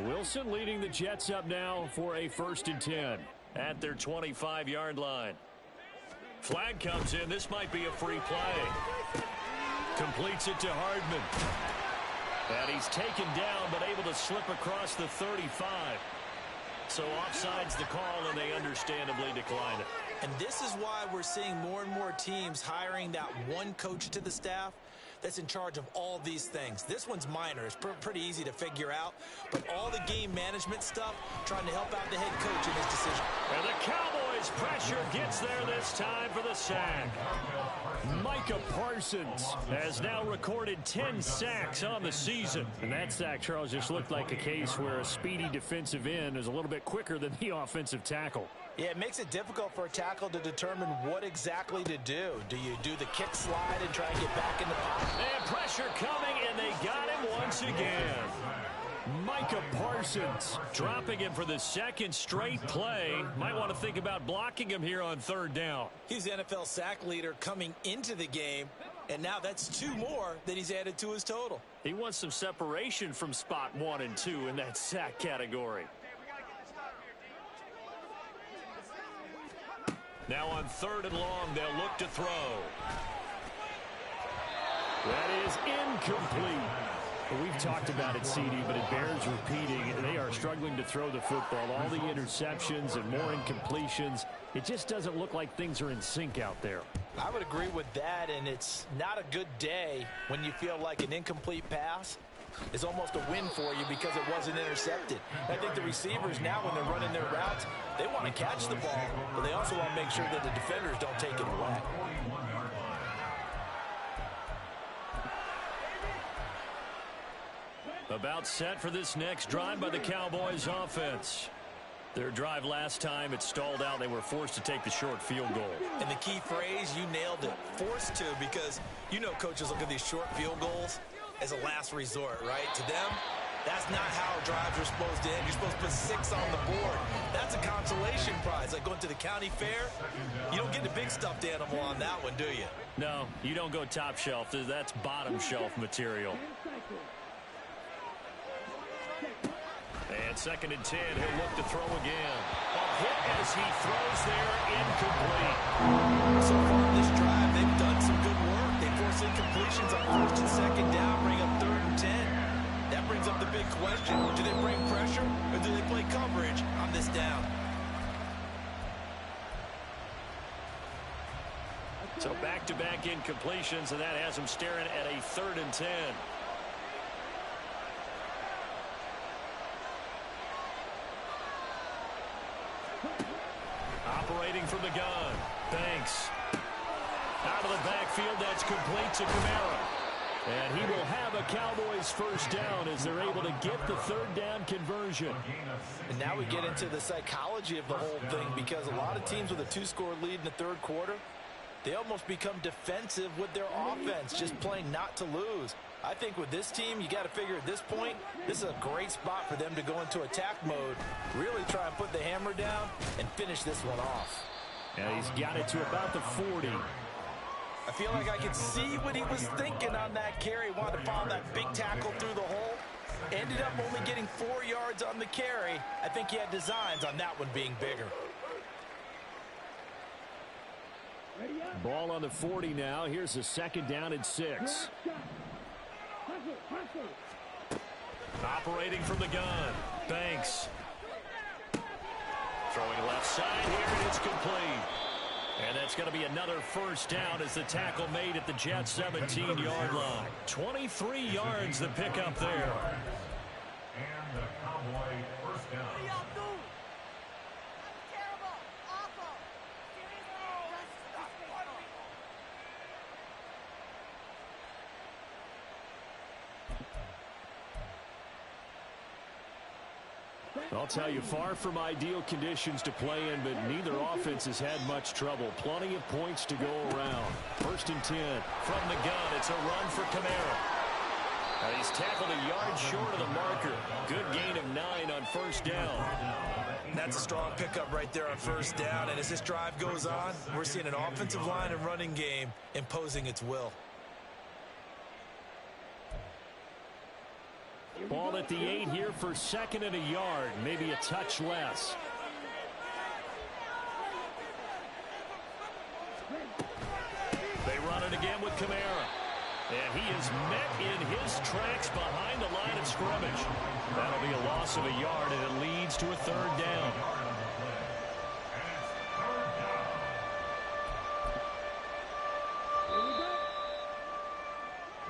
Wilson leading the Jets up now for a 1st and 10 at their 25-yard line. Flag comes in. This might be a free play. Completes it to Hardman. And he's taken down but able to slip across the 35. So offside's the call, and they understandably decline it. And this is why we're seeing more and more teams hiring that one coach to the staff that's in charge of all these things. This one's minor. It's pretty easy to figure out. But all the game management stuff, trying to help out the head coach in his decision. And the Cowboys' pressure gets there this time for the sack. Micah Parsons has now recorded 10 sacks on the season. And that sack, Charles, just looked like a case where a speedy defensive end is a little bit quicker than the offensive tackle. Yeah, it makes it difficult for a tackle to determine what exactly to do. Do you do the kick slide and try and get back in the pocket? And pressure coming, and they got him once again. Micah Parsons dropping him for the 2nd straight play. Might want to think about blocking him here on 3rd down. He's the NFL sack leader coming into the game, and now that's 2 more that he's added to his total. He wants some separation from spot 1 and 2 in that sack category. Now on 3rd and long, they'll look to throw. That is incomplete. Well, we've talked about it, CD, but it bears repeating. They are struggling to throw the football. All the interceptions and more incompletions. It just doesn't look like things are in sync out there. I would agree with that, and it's not a good day when you feel like an incomplete pass is almost a win for you because it wasn't intercepted. I think the receivers now, when they're running their routes, they want to catch the ball, but they also want to make sure that the defenders don't take it away. About set for this next drive by the Cowboys offense. Their drive last time, it stalled out. They were forced to take the short field goal. And the key phrase, you nailed it, forced to, because you know coaches look at these short field goals as a last resort, right? To them, that's not how drives are supposed to end. You're supposed to put 6 on the board. That's a consolation prize. Like going to the county fair, you don't get the big stuffed animal on that one, do you? No, you don't go top shelf. That's bottom shelf material. And 2nd and 10, he'll look to throw again. A hit as he throws there, incomplete. So far in this drive, they've done some good work. They force incompletions on 1st and 2nd down, bring up 3rd and 10. That brings up the big question. Do they bring pressure or do they play coverage on this down? So back-to-back incompletions, and that has them staring at a 3rd and 10. Operating from the gun, Banks. Out of the backfield, that's complete to Kamara. And he will have a Cowboys first down as they're able to get the third down conversion. And now we get into the psychology of the whole thing, because a lot of teams with a 2-score lead in the third quarter, they almost become defensive with their offense, just playing not to lose. I think with this team, you got to figure at this point, this is a great spot for them to go into attack mode, really try and put the hammer down and finish this one off. And he's got it to about the 40. I feel like I could see what he was thinking on that carry. Wanted to follow that big tackle through the hole. Ended up only getting 4 yards on the carry. I think he had designs on that one being bigger. Ball on the 40 now. Here's a second down and 6. Operating from the gun. Banks. Throwing left side here, and it's complete. And that's going to be another first down as the tackle made at the Jets' 17-yard line. 23 yards the pickup there. And the Cowboy first down. I'll tell you, far from ideal conditions to play in, but neither offense has had much trouble. Plenty of points to go around. First and 10. From the gun, it's a run for Kamara. He's tackled a yard short of the marker. Good gain of 9 on first down. That's a strong pickup right there on first down. And as this drive goes on, we're seeing an offensive line and running game imposing its will. Ball at the 8 here for second and a yard, maybe a touch less. They run it again with Kamara. And he is met in his tracks behind the line of scrimmage. That'll be a loss of a yard, and it leads to a third down.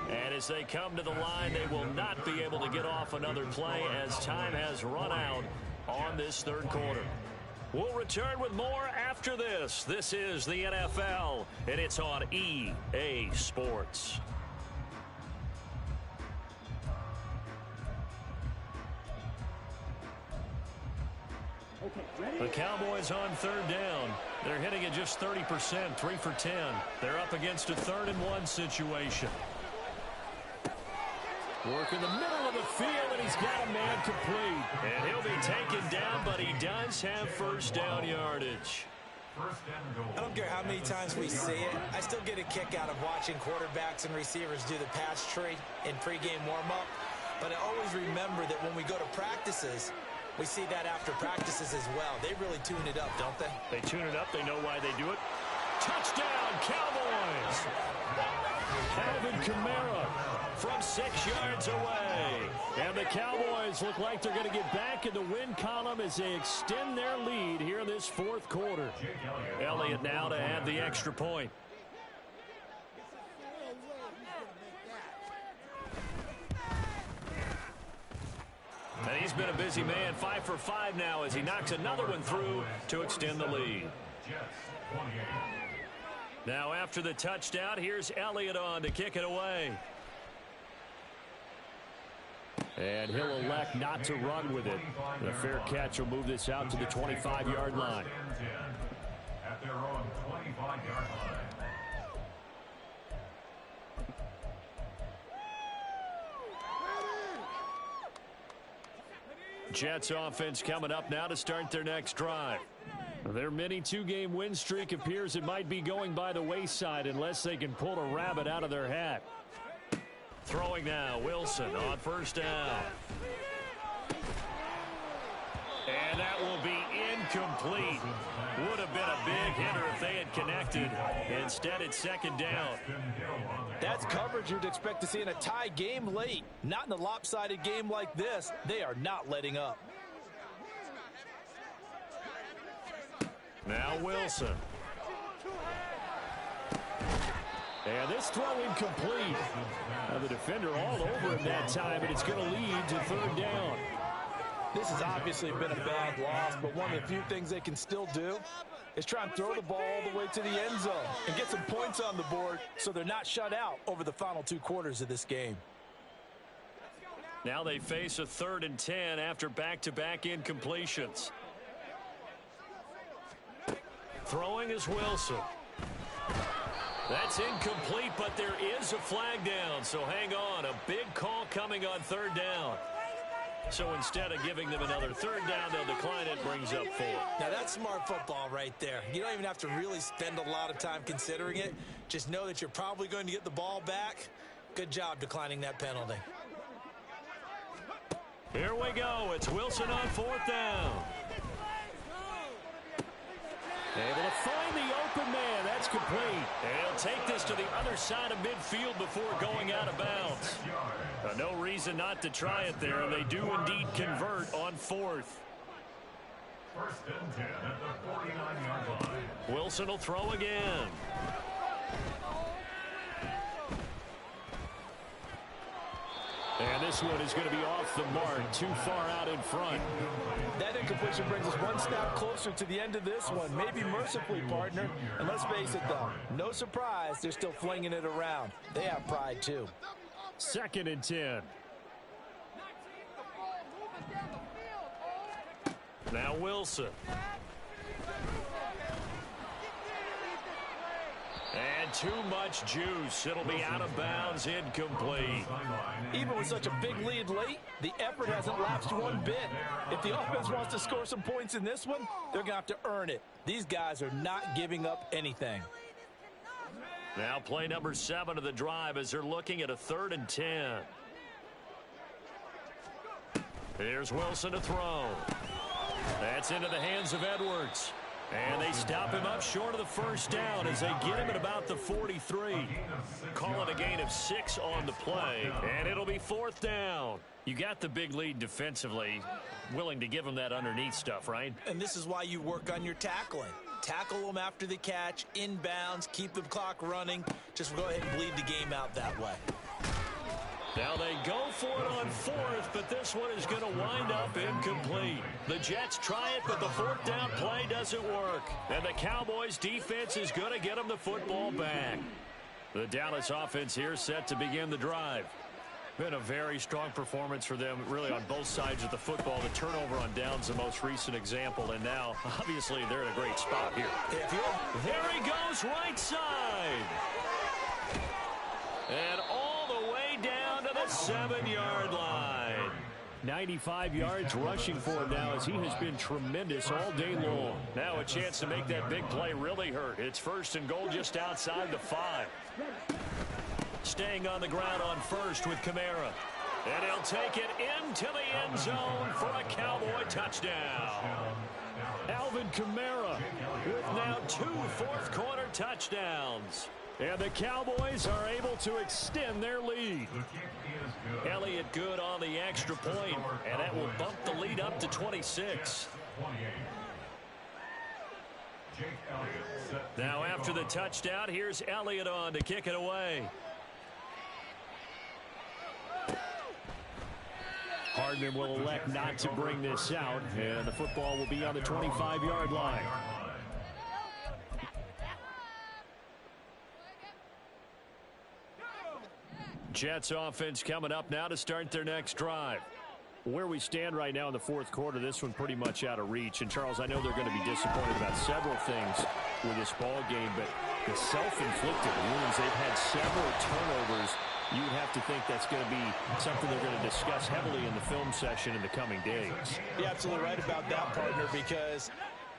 And as they come to the line, they will not be able to get off another play as time has run out on this third quarter. We'll return with more after this. This is the NFL, and it's on EA Sports. The Cowboys on third down. They're hitting at just 30%, 3 for 10. They're up against a 3rd and 1 situation. Work in the middle of the field, and he's got a man complete. And he'll be taken down, but he does have first down yardage. I don't care how many times we see it. I still get a kick out of watching quarterbacks and receivers do the pass tree in pregame warm-up. But I always remember that when we go to practices, we see that after practices as well. They really tune it up, don't they? They tune it up. They know why they do it. Touchdown, Cowboys! Alvin Kamara from 6 yards away. And the Cowboys look like they're going to get back in the win column as they extend their lead here in this fourth quarter. Elliott now to add the extra point. And he's been a busy man, 5 for 5 now as he knocks another one through to extend the lead. Now after the touchdown, here's Elliott on to kick it away. And he'll elect not to run with it. The fair catch will move this out to the 25-yard line. At their own 25-yard line. Jets offense coming up now to start their next drive. Their mini 2-game win streak appears it might be going by the wayside unless they can pull a rabbit out of their hat. Throwing now, Wilson on first down. And that will be incomplete. Would have been a big hitter if they had connected. Instead, it's second down. That's coverage you'd expect to see in a tie game late. Not in a lopsided game like this. They are not letting up. Now Wilson. And this throw incomplete. Now the defender all over him that time, but it's going to lead to third down. This has obviously been a bad loss, but one of the few things they can still do is try and throw the ball all the way to the end zone and get some points on the board so they're not shut out over the final 2 quarters of this game. Now they face a 3rd and 10 after back-to-back incompletions. Throwing is Wilson. That's incomplete, but there is a flag down, so hang on. A big call coming on 3rd down. So instead of giving them another 3rd down, they'll decline it, brings up 4. Now that's smart football right there. You don't even have to really spend a lot of time considering it. Just know that you're probably going to get the ball back. Good job declining that penalty. Here we go. It's Wilson on 4th down. Able to find the open man. That's complete. And he'll take this to the other side of midfield before going out of bounds. No reason not to try it there, and they do indeed convert on 4th. 1st and 10 at the 49-yard line. Wilson will throw again. And this one is going to be off the mark, too far out in front. That incompletion brings us one step closer to the end of this one. Maybe mercifully, partner. And let's face it, though, no surprise, they're still flinging it around. They have pride, too. 2nd and 10. Now Wilson. And too much juice. It'll be out of bounds, incomplete. Even with such a big lead late, the effort hasn't lapsed one bit. If the offense wants to score some points in this one, they're going to have to earn it. These guys are not giving up anything. Now play number 7 of the drive as they're looking at a 3rd and 10. Here's Wilson to throw. That's into the hands of Edwards. And they stop him up short of the 1st down as they get him at about the 43. Call it a gain of 6 on the play, and it'll be 4th down. You got the big lead defensively, willing to give them that underneath stuff, right? And this is why you work on your tackling. Tackle them after the catch, inbounds, keep the clock running. Just go ahead and bleed the game out that way. Now they go for it on 4th, but this one is going to wind up incomplete. The Jets try it, but the 4th down play doesn't work. And the Cowboys defense is going to get them the football back. The Dallas offense here set to begin the drive. Been a very strong performance for them, really, on both sides of the football. The turnover on downs, the most recent example, and now, obviously, they're in a great spot here. There he goes, right side. And all the way down to the 7-yard line. 95 yards rushing for him now as he has been tremendous all day long. Now a chance to make that big play really hurt. It's 1st and goal just outside the 5. Staying on the ground on 1st with Kamara. And he'll take it into the end zone for a Cowboy touchdown. Alvin Kamara with now 2 fourth-quarter touchdowns. And the Cowboys are able to extend their lead. Elliott good on the extra point, and that will bump the lead up to 26. Now after the touchdown, here's Elliott on to kick it away. Hardman will elect not to bring this out, and the football will be on the 25-yard line. Jets offense coming up now to start their next drive. Where we stand right now in the 4th quarter, this one pretty much out of reach. And, Charles, I know they're going to be disappointed about several things with this ball game, but the self-inflicted wounds, they've had several turnovers. You would have to think that's going to be something they're going to discuss heavily in the film session in the coming days. You're absolutely right about that, partner, because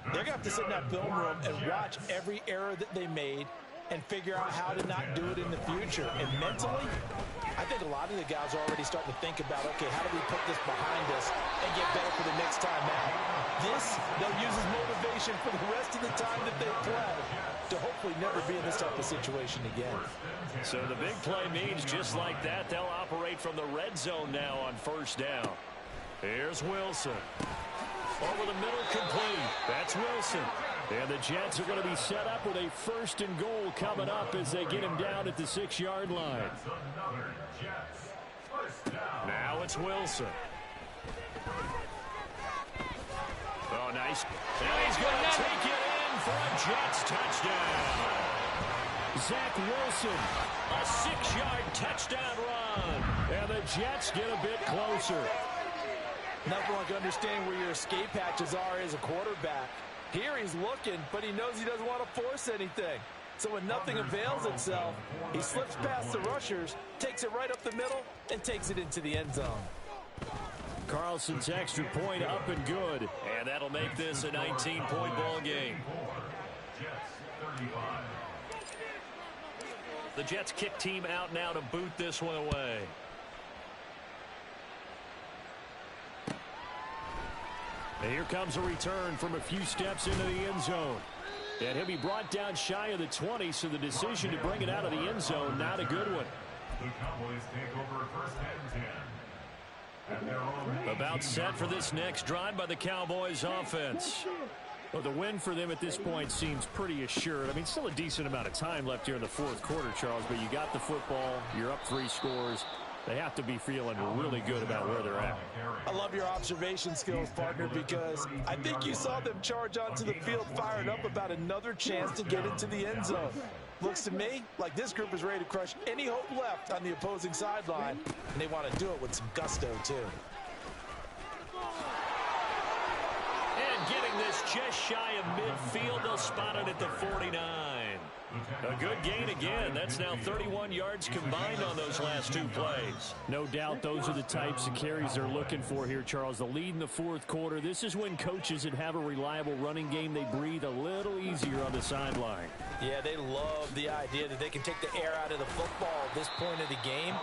they're going to have to sit in that film room and watch every error that they made and figure out how to not do it in the future. And mentally, I think a lot of the guys are already starting to think about, okay, how do we put this behind us and get better for the next time out? This, they'll use as motivation for the rest of the time that they play to hopefully never be in this type of situation again. So the big play means just like that, they'll operate from the red zone now on 1st down. Here's Wilson. Over the middle, complete. That's Wilson. And the Jets are going to be set up with a 1st and goal coming up as they get him down at the 6-yard line. Now it's Wilson. Oh, nice. And he's going to take it in. in for a Jets touchdown. Zach Wilson, a 6-yard touchdown run. And the Jets get a bit closer. Nothing like understanding where your escape hatches are as a quarterback. Here he's looking, but he knows he doesn't want to force anything. So when nothing avails itself, he slips past the rushers, takes it right up the middle, and takes it into the end zone. Carlson's extra point up and good. And that'll make this a 19-point ball game. The Jets kick team out now to boot this one away. And here comes a return from a few steps into the end zone. And he'll be brought down shy of the 20, so the decision to bring it out of the end zone, not a good one. The Cowboys take over first and 10. At their own About set for this next drive by the Cowboys offense. Well, the win for them at this point seems pretty assured. I mean, still a decent amount of time left here in the fourth quarter, Charles, but you got the football, you're up 3 scores. They have to be feeling really good about where they're at. I love your observation skills, partner, because I think you saw them charge onto the field fired up about another chance to get into the end zone. Looks to me like this group is ready to crush any hope left on the opposing sideline, and they want to do it with some gusto, too. And getting this just shy of midfield, they'll spot it at the 49. A good gain again. That's now 31 yards combined on those last 2 plays. No doubt those are the types of carries they're looking for here, Charles. The lead in the fourth quarter. This is when coaches that have a reliable running game, they breathe a little easier on the sideline. Yeah, they love the idea that they can take the air out of the football at this point of the game.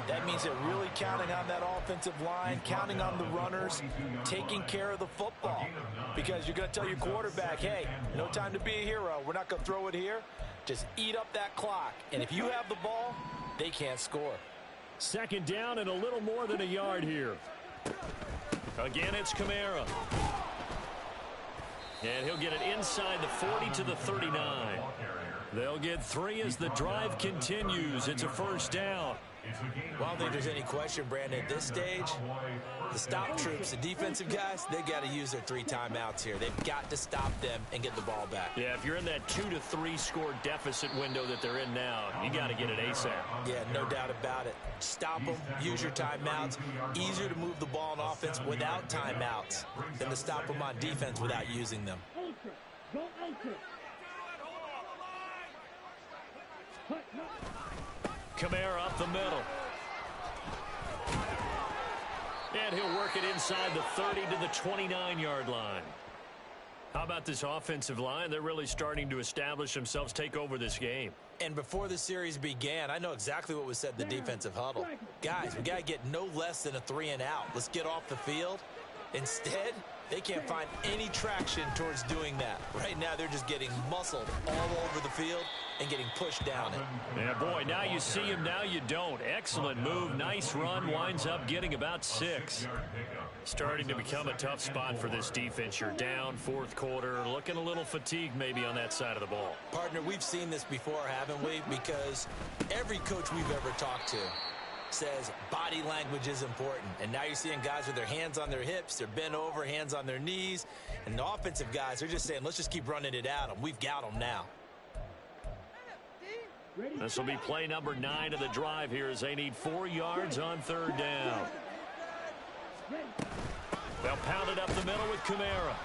That means they're really counting on that offensive line, counting on the runners, taking care of the football. Because you're going to tell your quarterback, hey, no time to be a hero. We're not going to throw it here. Just eat up that clock. And if you have the ball, they can't score. Second down and a little more than a yard here. Again, it's Kamara. And he'll get it inside the 40 to the 39. They'll get 3 as the drive continues. It's a first down. Well, I don't think there's any question, Brandon, at this stage, the stop troops, the defensive guys, they got to use their 3 timeouts here. They've got to stop them and get the ball back. Yeah, if you're in that 2 to 3 score deficit window that they're in now, you got to get it ASAP. Yeah, no doubt about it. Stop them, use your timeouts. Easier to move the ball on offense without timeouts than to stop them on defense without using them. Kamara up the middle. And he'll work it inside the 30 to the 29-yard line. How about this offensive line? They're really starting to establish themselves, take over this game. And before the series began, I know exactly what was said in the defensive huddle. Guys, we got to get no less than a 3 and out. Let's get off the field. Instead, they can't find any traction towards doing that. Right now, they're just getting muscled all over the field and getting pushed down it. Yeah, boy, now you see him, now you don't. Excellent move, nice run, winds up getting about 6. Starting to become a tough spot for this defense. You're down, fourth quarter, looking a little fatigued maybe on that side of the ball. Partner, we've seen this before, haven't we? Because every coach we've ever talked to says body language is important. And now you're seeing guys with their hands on their hips, they're bent over, hands on their knees. And the offensive guys are just saying, let's just keep running it at them. We've got them now. This will be play number 9 of the drive here as they need 4 yards on third down. They'll pound it up the middle with Kamara.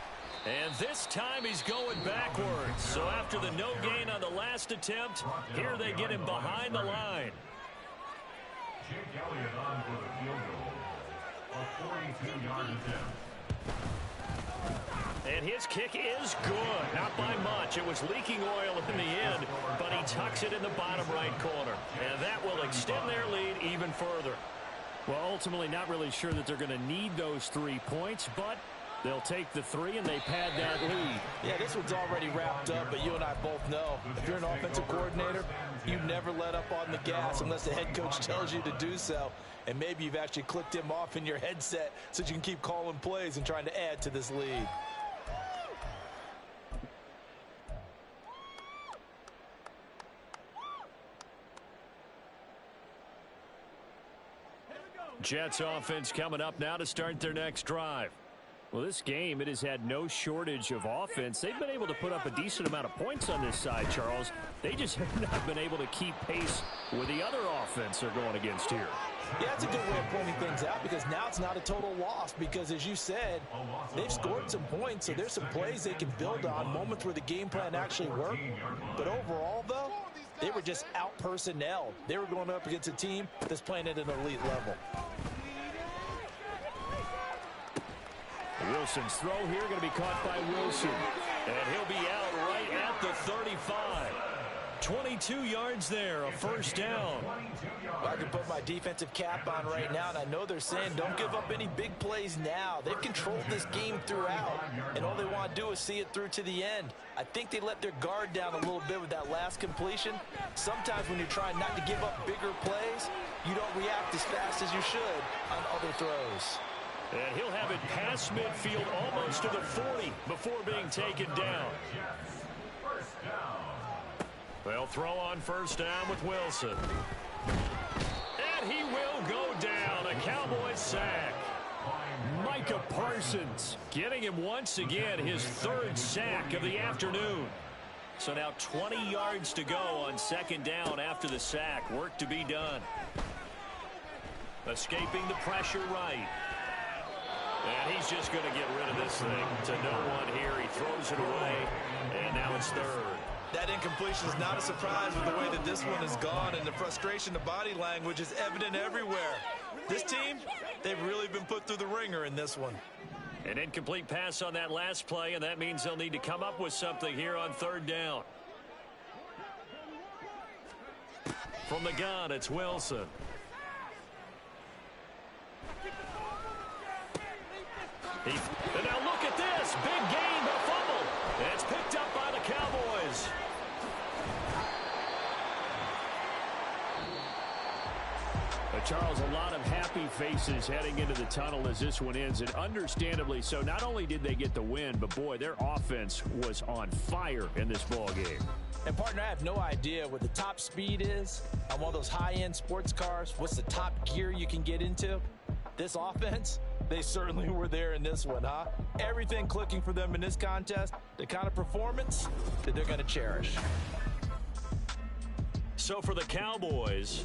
And this time he's going backwards. So after the no gain on the last attempt, here they get him behind the line. Jake Elliott on for the field goal. A 42-yard attempt. And his kick is good. Not by much. It was leaking oil in the end, but he tucks it in the bottom right corner. And that will extend their lead even further. Well, ultimately not really sure that they're going to need those 3 points, but they'll take the 3 and they pad that lead. Yeah, this one's already wrapped up, but you and I both know if you're an offensive coordinator, you never let up on the gas unless the head coach tells you to do so. And maybe you've actually clicked him off in your headset so you can keep calling plays and trying to add to this lead. Jets offense coming up now to start their next drive. Well, this game, it has had no shortage of offense. They've been able to put up a decent amount of points on this side, Charles. They just have not been able to keep pace with the other offense they're going against here. Yeah, that's a good way of pointing things out because now it's not a total loss because, as you said, they've scored some points, so there's some plays they can build on, moments where the game plan actually worked. But overall, though, they were just out-personnel. They were going up against a team that's playing at an elite level. Wilson's throw here going to be caught by Wilson. And he'll be out right at the 35. 22 yards there, a first down. I can put my defensive cap on right now, and I know they're saying don't give up any big plays now. They've controlled this game throughout, and all they want to do is see it through to the end. I think they let their guard down a little bit with that last completion. Sometimes when you're trying not to give up bigger plays, you don't react as fast as you should on other throws. And he'll have it past midfield almost to the 40 before being taken down. They'll throw on first down with Wilson. And he will go down. A Cowboys sack. Micah Parsons getting him once again his third sack of the afternoon. So now 20 yards to go on second down after the sack. Work to be done. Escaping the pressure right. And he's just going to get rid of this thing to no one here. He throws it away, and now it's third. That incompletion is not a surprise with the way that this one has gone, and the frustration, the body language is evident everywhere. This team, they've really been put through the ringer in this one. An incomplete pass on that last play, and that means they'll need to come up with something here on third down. From the gun, it's Wilson. And now look at this. Big gain, but fumble. And it's picked up by the Cowboys. Charles, a lot of happy faces heading into the tunnel as this one ends, and understandably so. Not only did they get the win, but boy, their offense was on fire in this ball game. And partner, I have no idea what the top speed is on one of those high-end sports cars. What's the top gear you can get into? This offense, they certainly were there in this one, huh? Everything clicking for them in this contest, the kind of performance that they're going to cherish. So for the Cowboys,